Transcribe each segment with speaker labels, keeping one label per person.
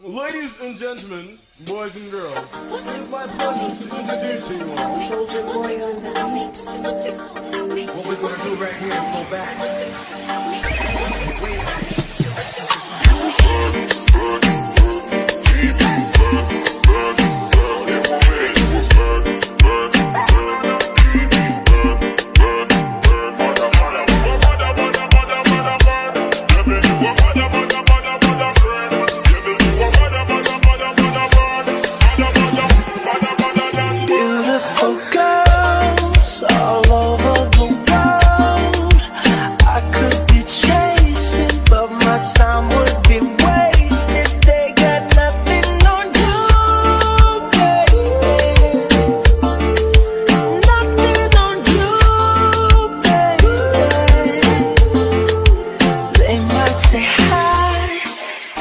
Speaker 1: Ladies and gentlemen, boys and girls, it is my pleasure to introduce you all.
Speaker 2: Soldier Boy on the beat.
Speaker 3: What we're gonna do right here is go back.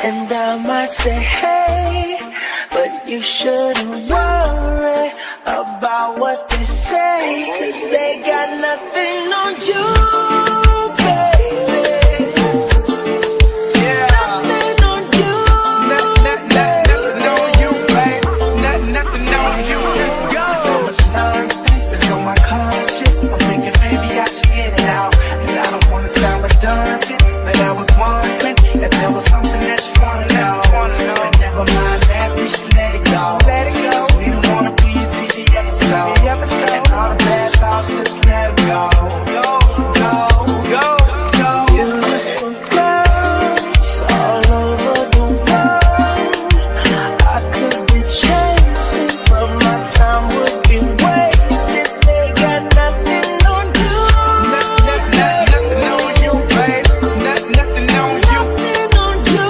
Speaker 4: And I might say hey, but you shouldn't worry about what they say, 'cause they got nothing on you, baby. Yeah. Nothing on you, nothing on you, baby. Nothing on you. Let's go. There's so much nonsense that's on my conscience. I'm thinking maybe I should get it out. And I don't wanna sound redundant, but I was wondering if there was something that you wanna know. But never mind that, we should let it go. Cause we don't wanna be a TV episode. And all the bad thoughts, just let it go. Go, go, go. Beautiful girls all over the world. I could be chasing, but my time would be wasted. They got nothing on you. Nothing on you, babe. Nothing on you. Nothing on you.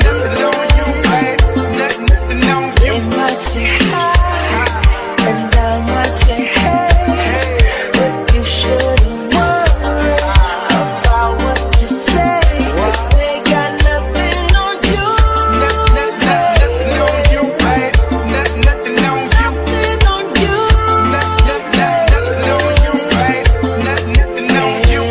Speaker 4: Nothing on you, babe. Nothing on you. They might say hi, and I might say hey, but you shouldn't worry about what you say, 'cause they got nothing on you. Nothing on you, babe. Nothing on you. Nothing on you. Nothing on you, babe. Nothing on you.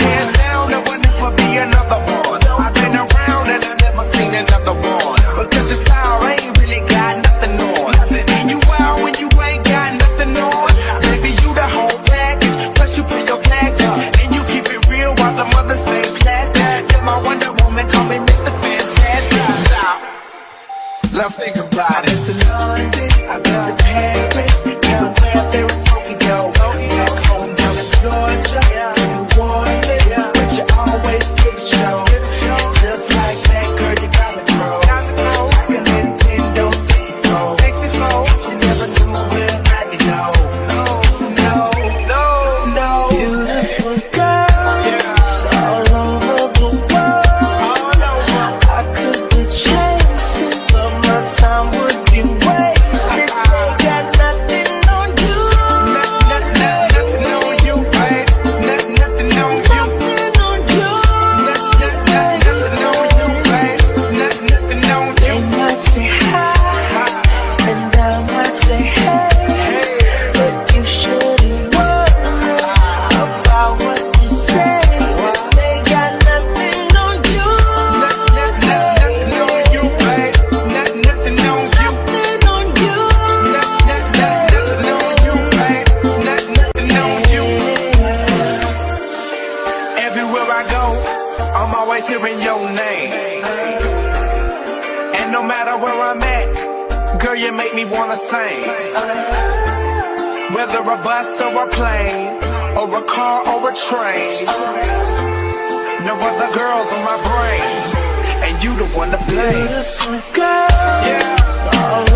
Speaker 4: Hands down, there will never be another one. I've been around and I've never seen another one. Because your style ain't really got nothing on. And you out when you ain't got nothing on. Baby, you the whole package. Plus you put your flags up and you keep it real while the mothers stay plastic. You're my Wonder Woman, call me Mr. Fantastic. Stop. Now think about it. I've been to London, I've been to Paris, everywhere there in Tokyo. Back home down in Georgia, New Orleans, but you always get the show. And just like that, girl, you got me froze. Like a Nintendo 64. You never knew where I could go. No. Beautiful girls all over the world. I could be chasing, but my time would be wasted. They got nothing on you. Nothing on you, babe. Nothing on you. Nothing on you. Nothing on you, babe. Nothing on you. They might say hi, and I might say hey, but you shouldn't worry about what you say, 'cause they got nothing on you. Nothing on you, babe. Nothing on you. Nothing on you. Nothing on you, babe. Nothing on you. Everywhere I go, I'm always hearing your name. And no matter where I'm at, girl, you make me wanna sing. Whether a bus or a plane, or a car or a train, no other girls on my brain, and you the one to blame. Beautiful girls all